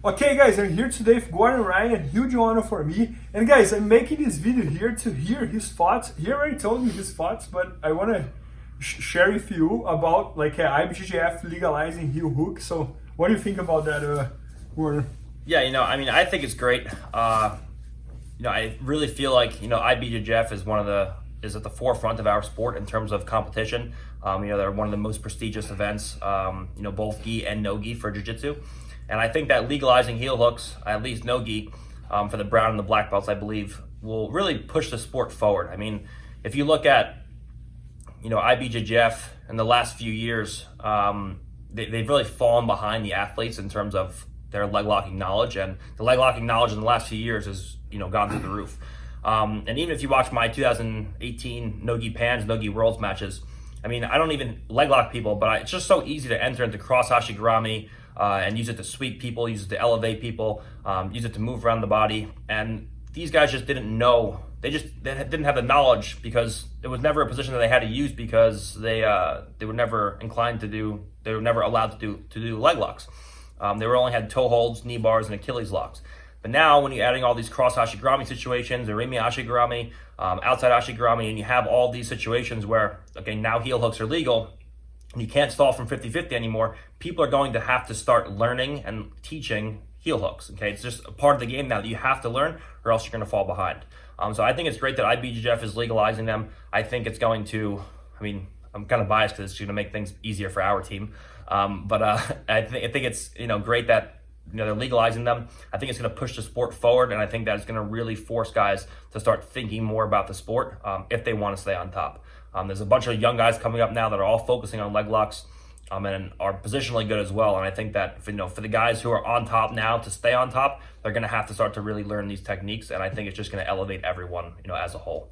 Okay guys, I'm here today with Gordon Ryan, huge honor for me. And guys, I'm making this video here to hear his thoughts. He already told me his thoughts, but I want to share with you about like IBJJF legalizing heel hook. So what do you think about that, Gordon? Yeah, I think it's great. I really feel like, IBJJF is at the forefront of our sport in terms of competition. They're one of the most prestigious events, both gi and no gi for jiu-jitsu. And I think that legalizing heel hooks, at least no gi, for the brown and the black belts, I believe, will really push the sport forward. I mean, if you look at, IBJJF in the last few years, they've really fallen behind the athletes in terms of their leg locking knowledge, and the leg locking knowledge in the last few years has, gone through the roof. And even if you watch my 2018 no gi pans, no gi worlds matches, I mean, I don't even leg lock people, but it's just so easy to enter into cross hashigurami, and use it to sweep people, use it to elevate people, use it to move around the body. And these guys just didn't know. They didn't have the knowledge because it was never a position that they had to use because they were never inclined to do. They were never allowed to do leg locks. They were only had toe holds, knee bars, and Achilles locks. But now, when you're adding all these cross hashigurami situations, Arimi hashigurami, outside hashigurami, and you have all these situations where, okay, now heel hooks are legal, and you can't stall from 50-50 anymore, people are going to have to start learning and teaching heel hooks, okay? It's just a part of the game now that you have to learn, or else you're going to fall behind. So I think it's great that IBJJF is legalizing them. I think it's going to, I'm kind of biased because it's going to make things easier for our team. But I think it's, great that, they're legalizing them. I think it's going to push the sport forward, and I think that it's going to really force guys to start thinking more about the sport if they want to stay on top. There's a bunch of young guys coming up now that are all focusing on leg locks and are positionally good as well. And I think that for the guys who are on top now to stay on top, they're going to have to start to really learn these techniques. And I think it's just going to elevate everyone, as a whole.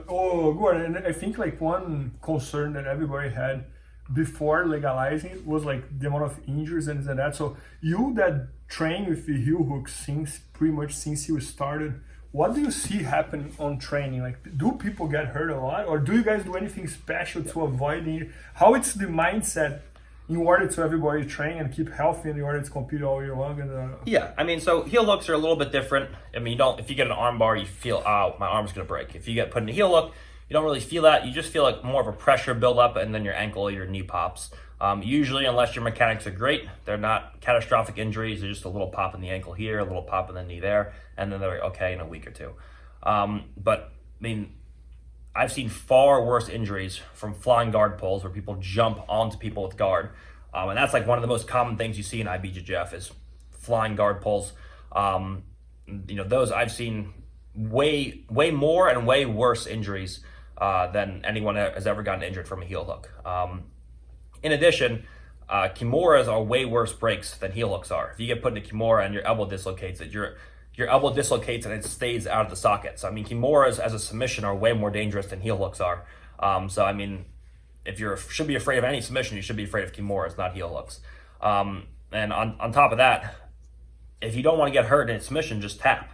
Oh, Gordon, I think like one concern that everybody had before legalizing was like the amount of injuries and that. So you that train with the heel hooks pretty much since you started, what do you see happen on training? Like, do people get hurt a lot, or do you guys do anything special to avoid it? How it's the mindset in order to everybody train and keep healthy in order to compete all year long? And so heel hooks are a little bit different. If you get an arm bar, you feel, oh, my arm's gonna break. If you get put in a heel hook, you don't really feel that. You just feel like more of a pressure build up, and then your ankle or your knee pops. Usually, unless your mechanics are great, they're not catastrophic injuries. They're just a little pop in the ankle here, a little pop in the knee there, and then they're okay in a week or two. But I've seen far worse injuries from flying guard pulls where people jump onto people with guard. And that's like one of the most common things you see in IBJJF is flying guard pulls. Those I've seen way more and way worse injuries than anyone has ever gotten injured from a heel hook. In addition, kimuras are way worse breaks than heel hooks are. If you get put in a kimura and your elbow dislocates it, your elbow dislocates and it stays out of the socket. So kimuras as a submission are way more dangerous than heel hooks are. If you should be afraid of any submission, you should be afraid of kimuras, not heel hooks. And on top of that, if you don't want to get hurt in a submission, just tap.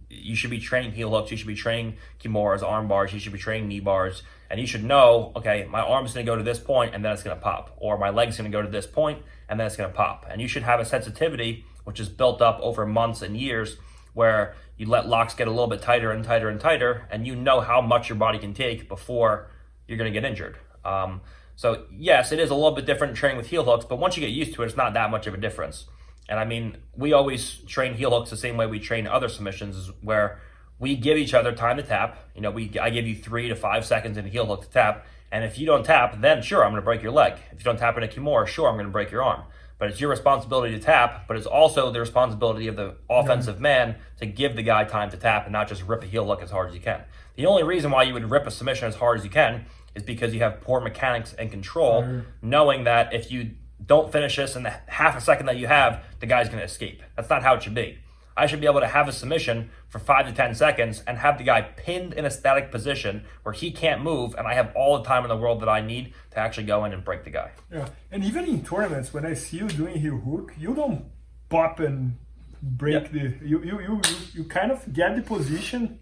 You should be training heel hooks, you should be training kimuras, arm bars, you should be training knee bars, and you should know, okay, my arm's going to go to this point and then it's going to pop, or my leg's going to go to this point and then it's going to pop. And you should have a sensitivity which is built up over months and years where you let locks get a little bit tighter and tighter and tighter, and you know how much your body can take before you're going to get injured. So yes, it is a little bit different training with heel hooks, but once you get used to it, it's not that much of a difference. And we always train heel hooks the same way we train other submissions, where we give each other time to tap. I give you 3 to 5 seconds in a heel hook to tap. And if you don't tap, then sure, I'm going to break your leg. If you don't tap in a kimura, sure, I'm going to break your arm. But it's your responsibility to tap, but it's also the responsibility of the offensive man to give the guy time to tap and not just rip a heel hook as hard as you can. The only reason why you would rip a submission as hard as you can is because you have poor mechanics and control, knowing that if you don't finish this in the half a second that you have, the guy's going to escape. That's not how it should be. I should be able to have a submission for 5 to 10 seconds and have the guy pinned in a static position where he can't move, and I have all the time in the world that I need to actually go in and break the guy. Yeah, and even in tournaments, when I see you doing heel hook, you don't pop and break you kind of get the position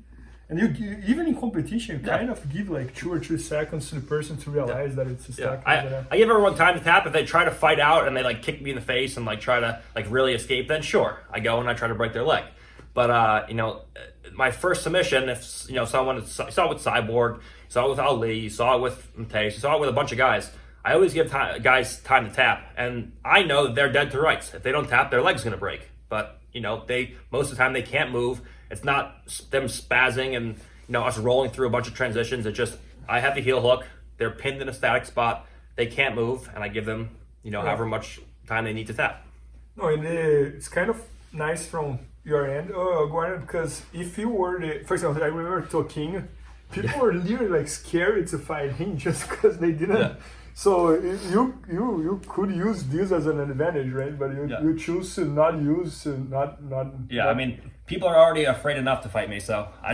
And even in competition, you kind of give like 2 or 3 seconds to the person to realize that it's stuck. I give everyone time to tap. If they try to fight out and they like kick me in the face and like try to like really escape, then sure, I go and I try to break their leg. But you know, my first submission, if you know someone, you saw it with Cyborg, you saw it with Ali, you saw it with Matej, you saw it with a bunch of guys. I always give guys time to tap, and I know that they're dead to rights. If they don't tap, their leg's gonna break. But you know, most of the time they can't move. It's not them spazzing and you know us rolling through a bunch of transitions. It's just I have the heel hook. They're pinned in a static spot. They can't move, and I give them however much time they need to tap. No, and it's kind of nice from your end, Gordon, because if you were for example, I remember talking, people were literally like scared to fight him just because they didn't. Yeah. So you could use this as an advantage, right? But you choose to not use, I mean, people are already afraid enough to fight me, so I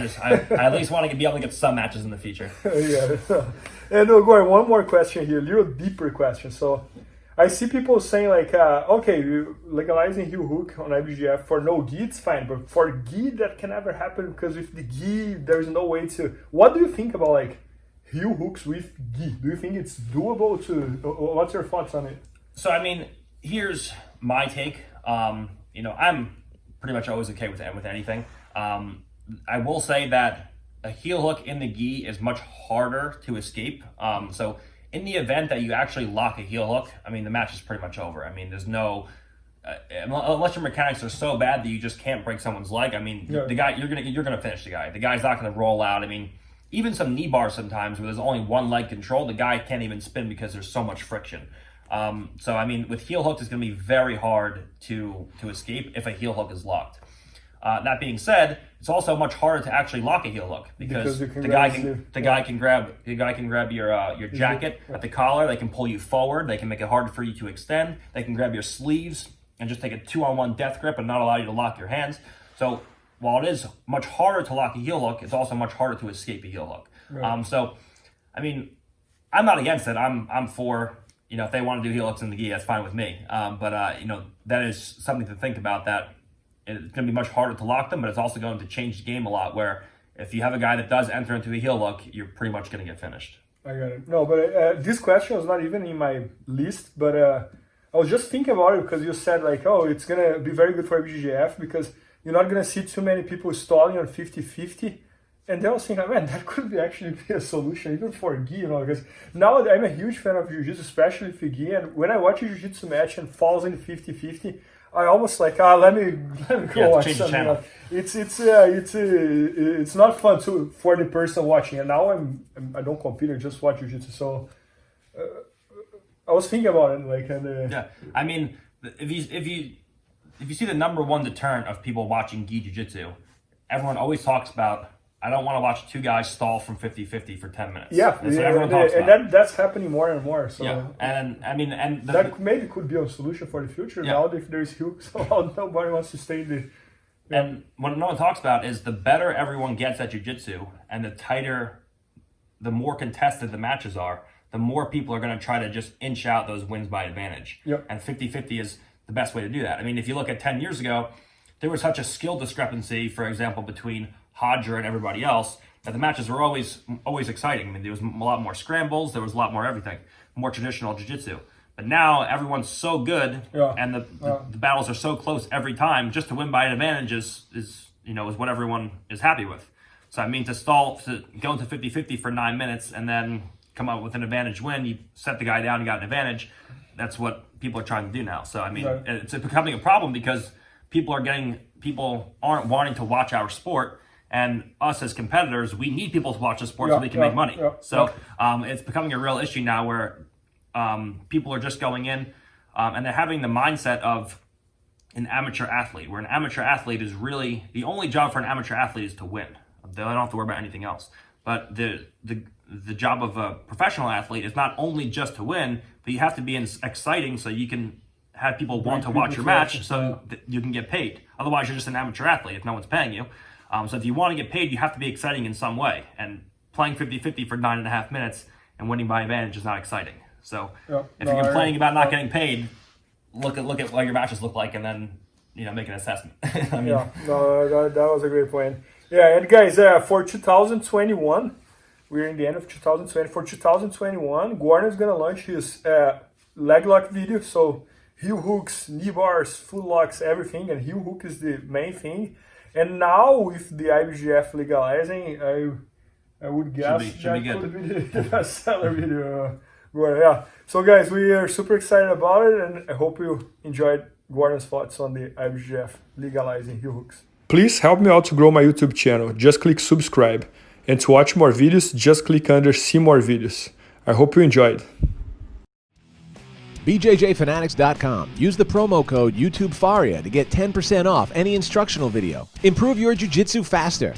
at least want to be able to get some matches in the future. Yeah. And Gordon, one more question here, a little deeper question. So I see people saying like, okay, legalizing heel hook on IBJJF for no gi, it's fine, but for gi that can never happen because with the gi there's no way to. What do you think about like heel hooks with gi? Do you think it's doable to? What's your thoughts on it? So I mean, here's my take. You know, I'm pretty much always okay with anything. I will say that a heel hook in the gi is much harder to escape. So in the event that you actually lock a heel hook, I mean, the match is pretty much over. I mean, there's no, unless your mechanics are so bad that you just can't break someone's leg. I mean, the guy, you're gonna finish the guy. The guy's not gonna roll out. I mean, even some knee bars sometimes where there's only one leg control, the guy can't even spin because there's so much friction. So I mean, with heel hooks, it's gonna be very hard to escape if a heel hook is locked. That being said, it's also much harder to actually lock a heel hook because the guy can grab your jacket at the collar. They can pull you forward. They can make it harder for you to extend. They can grab your sleeves and just take a 2-on-1 death grip and not allow you to lock your hands. So while it is much harder to lock a heel hook, it's also much harder to escape a heel hook. Right. So I mean, I'm not against it. I'm for, you know, if they want to do heel hooks in the gi, that's fine with me. But you know, that is something to think about, that it's going to be much harder to lock them, but it's also going to change the game a lot, where if you have a guy that does enter into a heel hook, you're pretty much going to get finished. I got it. No, but this question was not even in my list, but I was just thinking about it because you said like, oh, it's going to be very good for IBJJF because you're not going to see too many people stalling on 50-50. And then I was thinking, man, that could actually be a solution even for gi, you know, because now I'm a huge fan of jiu-jitsu, especially for gi, and when I watch a jiu-jitsu match and falls in 50-50, I almost like, let me go watch something. It's not fun for the person watching. And now I don't compete, I just watch jiu-jitsu. So I was thinking about it, like, yeah. I mean, if you see the number one deterrent of people watching gi jiu-jitsu, everyone always talks about, I don't want to watch two guys stall from 50-50 for 10 minutes. Yeah, that's what everyone talks about. And that's happening more and more. So yeah, and I mean, and that maybe could be a solution for the future. Yeah. Now, if there's hooks, nobody wants to stay there. Yeah. And what no one talks about is the better everyone gets at jiu-jitsu, and the tighter, the more contested the matches are, the more people are going to try to just inch out those wins by advantage. Yep. And 50-50 is the best way to do that. I mean, if you look at 10 years ago, there was such a skill discrepancy, for example, between Hodger and everybody else, that the matches were always exciting. I mean, there was a lot more scrambles, there was a lot more everything, more traditional jiu-jitsu. But now everyone's so good, and the battles are so close every time. Just to win by an advantage is what everyone is happy with. So I mean, to go into 50-50 for 9 minutes and then come up with an advantage win, you set the guy down, you got an advantage. That's what people are trying to do now. So I mean, it's becoming a problem because people aren't wanting to watch our sport. And us as competitors, we need people to watch the sport so they can make money. So it's becoming a real issue now where people are just going in and they're having the mindset of an amateur athlete, where an amateur athlete is really, the only job for an amateur athlete is to win. They don't have to worry about anything else. But the job of a professional athlete is not only just to win, but you have to be exciting so you can have people want to watch your match so that you can get paid. Otherwise, you're just an amateur athlete if no one's paying you. So if you want to get paid, you have to be exciting in some way. And playing 50-50 for 9.5 minutes and winning by advantage is not exciting. So if you're complaining about not getting paid, look at what your matches look like and then make an assessment. That was a great point. Yeah, and guys, for 2021, we're in the end of 2020. For 2021, Gordon's gonna launch his leg lock video. So heel hooks, knee bars, foot locks, everything, and heel hook is the main thing. And now with the IBJJF legalizing, I would guess should be could be the bestseller video. Gordon, yeah. So guys, we are super excited about it, and I hope you enjoyed Gordon's thoughts on the IBJJF legalizing heel hooks. Please help me out to grow my YouTube channel. Just click subscribe. And to watch more videos, just click under see more videos. I hope you enjoyed. BJJFanatics.com. Use the promo code YouTubeFaria to get 10% off any instructional video. Improve your jiu-jitsu faster.